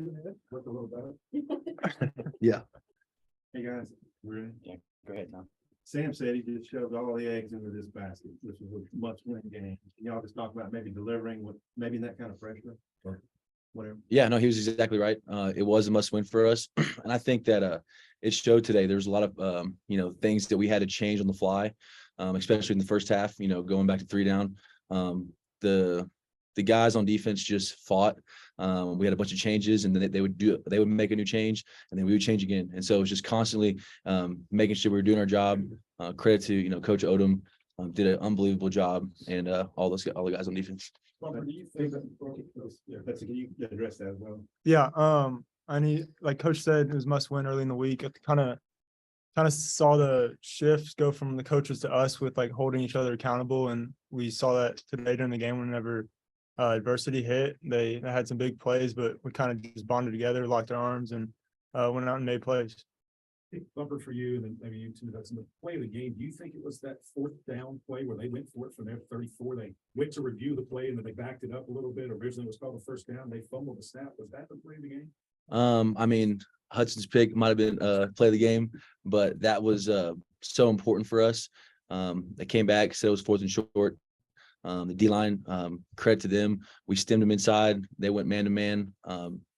Look a little better. Yeah. Hey guys, we're Yeah, go ahead, Tom. Sam said he just shoved all the eggs into this basket. This was a must-win game. Can y'all just talk about maybe delivering with maybe that kind of pressure or whatever? Yeah, no, he was exactly right. It was a must win for us. And I think that it showed today. There's a lot of things that we had to change on the fly, especially in the first half, going back to 3 down. The guys on defense just fought. We had a bunch of changes, and then they would make a new change, and then we would change again. And so it was just constantly making sure we were doing our job. Credit to Coach Odom, did an unbelievable job, and all the guys on defense. Do you think that, Betsy, can you address that as well? Yeah, I need, like Coach said, it was must win early in the week. I kind of saw the shift go from the coaches to us with like holding each other accountable, and we saw that today during the game. Whenever adversity hit, they had some big plays, but we kind of just bonded together, locked our arms, and went out and made plays. Bumper for you, and then maybe you too. That's in the play of the game. Do you think it was that 4th down play where they went for it from their 34? They went to review the play and then they backed it up a little bit. Originally it was called a first down. They fumbled the snap. Was that the play of the game? I mean, Hudson's pick might have been play of the game, but that was so important for us. They came back, said it was 4th and short. The D-line, credit to them. We stemmed them inside. They went man to man,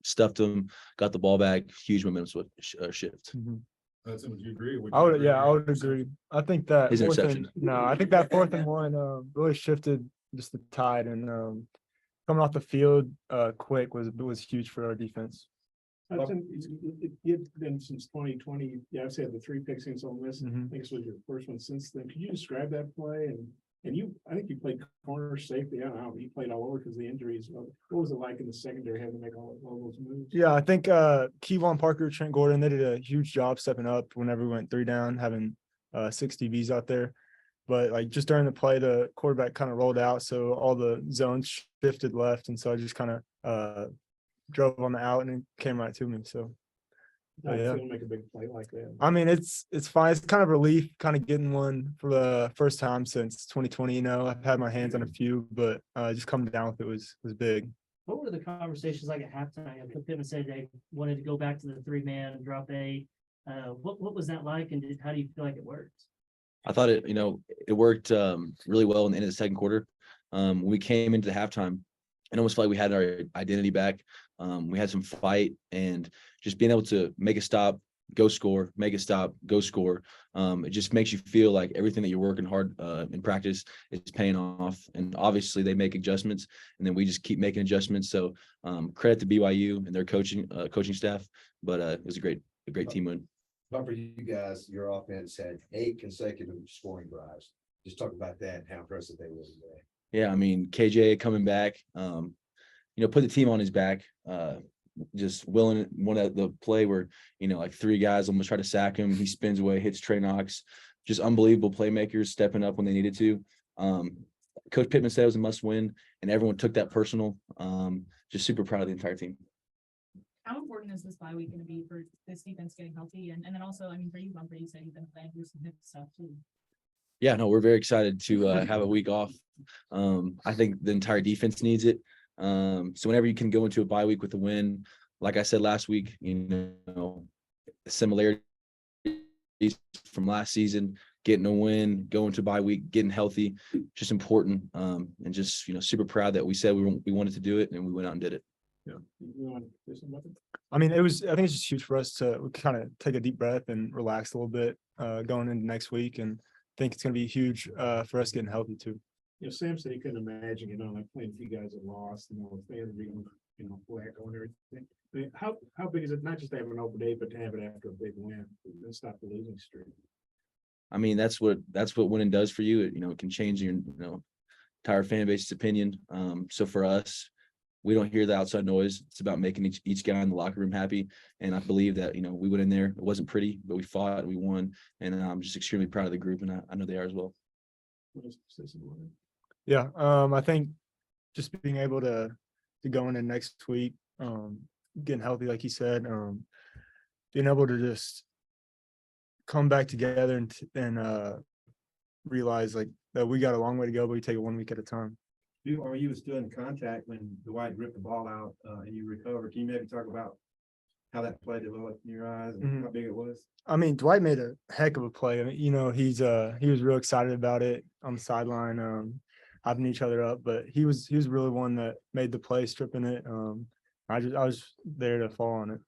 stuffed them, got the ball back. Huge momentum shift. Mm-hmm. Would you agree? I would agree. I think that His interception. I think that 4th and 1 really shifted just the tide, and coming off the field quick was huge for our defense. Hudson, you've been since 2020. You obviously had the 3 picks against Ole Miss. Mhm. I think this was your first one since then. Could you describe that play? And I think you played corner, safety. I don't know. You played all over because of the injuries. What was it like in the secondary having to make all those moves? Yeah, I think Kevon Parker, Trent Gordon, they did a huge job stepping up whenever we went 3 down, having 6 DBs out there. But like just during the play, the quarterback kind of rolled out, so all the zones shifted left, and so I just kind of drove on the out, and it came right to me. So Yeah, make a big play like that. I mean, it's fine. It's kind of relief, kind of getting one for the first time since 2020. I've had my hands on a few, but just coming down with it was big. What were the conversations like at halftime? Coach Pittman said they wanted to go back to the 3-man and drop 8. What was that like, and how do you feel like it worked? I thought it worked really well in the end of the second quarter. When we came into the halftime, it almost felt like we had our identity back. We had some fight, and just being able to make a stop, go score, make a stop, go score. It just makes you feel like everything that you're working hard in practice is paying off. And obviously they make adjustments, and then we just keep making adjustments. So credit to BYU and their coaching staff, but it was a great team win. But for you guys, your offense had 8 consecutive scoring drives. Just talk about that and how impressive they were today. Yeah, I mean, KJ coming back, put the team on his back, just willing one of the play where, like 3 guys almost try to sack him. He spins away, hits Trey Knox, just unbelievable playmakers stepping up when they needed to. Coach Pittman said it was a must win, and everyone took that personal. Just super proud of the entire team. How important is this bye week going to be for this defense getting healthy? And then also, I mean, for you, Bumper, you said you've been playing through some hip stuff too. Yeah, no, we're very excited to have a week off. I think the entire defense needs it. So whenever you can go into a bye week with a win, like I said last week, similarities from last season, getting a win, going to bye week, getting healthy, just important. And just, super proud that we said we wanted to do it, and we went out and did it. Yeah. You want to say something? I mean, I think it's just huge for us to kind of take a deep breath and relax a little bit going into next week, and I think it's going to be huge for us getting healthy too. Sam said he couldn't imagine, like playing if you guys had lost, fans being, black on everything. I mean, how big is it not just to have an open day, but to have it after a big win and stop the losing streak? I mean, that's what winning does for you. It can change your entire fan base's opinion. So for us, we don't hear the outside noise. It's about making each guy in the locker room happy. And I believe that, we went in there. It wasn't pretty, but we fought, we won. And I'm just extremely proud of the group, and I know they are as well. Yeah, I think just being able to go into next week, getting healthy, like he said, being able to just come back together and realize like that we got a long way to go, but we take it 1 week at a time. BYU was still in contact when Dwight ripped the ball out, and you recovered. Can you maybe talk about how that play developed in your eyes and Mhm. how big it was? I mean, Dwight made a heck of a play. I mean, you know, he was real excited about it on the sideline, hyping each other up. But he was really one that made the play, stripping it. I was there to fall on it.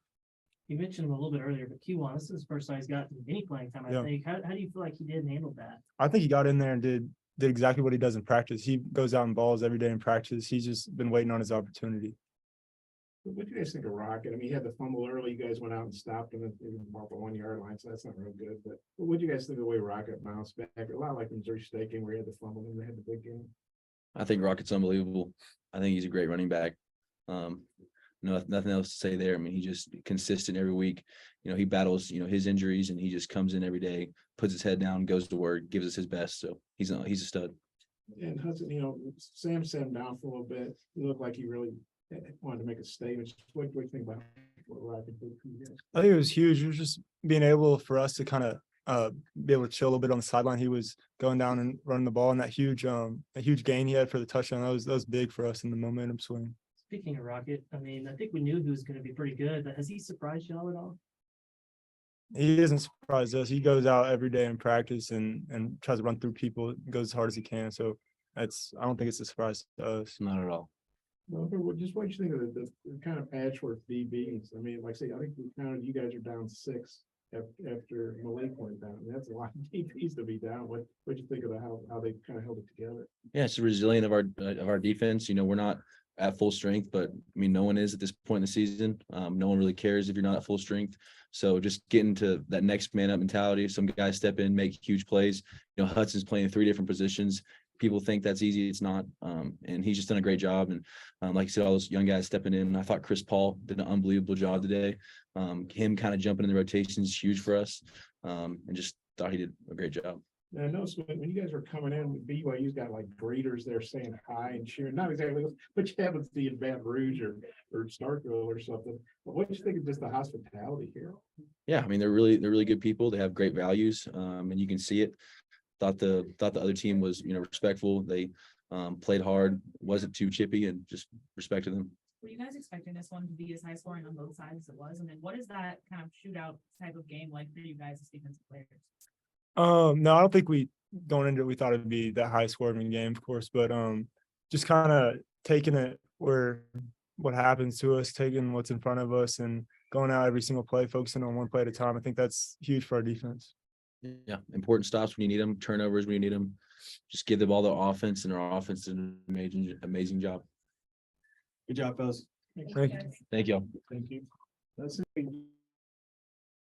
You mentioned him a little bit earlier, but Q1, this is his first time he's gotten any playing time, I Yeah. think. How do you feel like he did handle that? I think he got in there and did exactly what he does in practice. He goes out and balls every day in practice. He's just been waiting on his opportunity. What do you guys think of Rocket? I mean, he had the fumble early. You guys went out and stopped him at about the 1 yard line, so that's not real good. But what do you guys think of the way Rocket bounced back? A lot like the Missouri State game where he had the fumble and they had the big game. I think Rocket's unbelievable. I think he's a great running back. No, nothing else to say there. I mean, he's just consistent every week. You know, he battles, his injuries and he just comes in every day, puts his head down, goes to work, gives us his best. So he's a stud. And Hudson, Sam sat him down for a little bit. He looked like he really wanted to make a statement. What do you think about what Rocket did for you guys? I think it was huge. It was just being able for us to kind of be able to chill a little bit on the sideline. He was going down and running the ball, and that huge gain he had for the touchdown. That was big for us in the momentum swing. Speaking of Rocket, I mean, I think we knew he was going to be pretty good, but has he surprised y'all at all? He doesn't surprise us. He goes out every day in practice and tries to run through people, goes as hard as he can. So I don't think it's a surprise to us. Not at all. No, but just what you think of the kind of patchwork DBs? I mean, like I say, I think we counted you guys are down 6 after Malik went down. That's a lot of DBs to be down. What you think of how they kind of held it together? Yeah, it's the resilient of our defense. We're not at full strength, but I mean, no one is at this point in the season. No one really cares if you're not at full strength. So just getting to that next man up mentality. Some guys step in, make huge plays. Hudson's playing 3 different positions. People think that's easy. It's not. And he's just done a great job. And like you said, all those young guys stepping in. I thought Chris Paul did an unbelievable job today. Him kind of jumping in the rotation is huge for us. And just thought he did a great job. And I noticed when you guys were coming in, BYU's got like greeters there saying hi and cheering. Not exactly what you haven't seen in Baton Rouge or Starkville or something. But what do you think of just the hospitality here? Yeah, I mean, they're really good people. They have great values, and you can see it. Thought the other team was respectful. They played hard, wasn't too chippy, and just respected them. Were you guys expecting this one to be as high scoring on both sides as it was? And then what is that kind of shootout type of game like for you guys as defensive players? No, I don't think going into it, we thought it'd be that high scoring game, of course, but just kind of taking it what happens to us, taking what's in front of us and going out every single play, focusing on one play at a time. I think that's huge for our defense. Yeah, important stops when you need them, turnovers when you need them. Just give the ball to offense, and our offense did an amazing job. Good job, fellas. Thank you. Thank you. Thank you. That's it.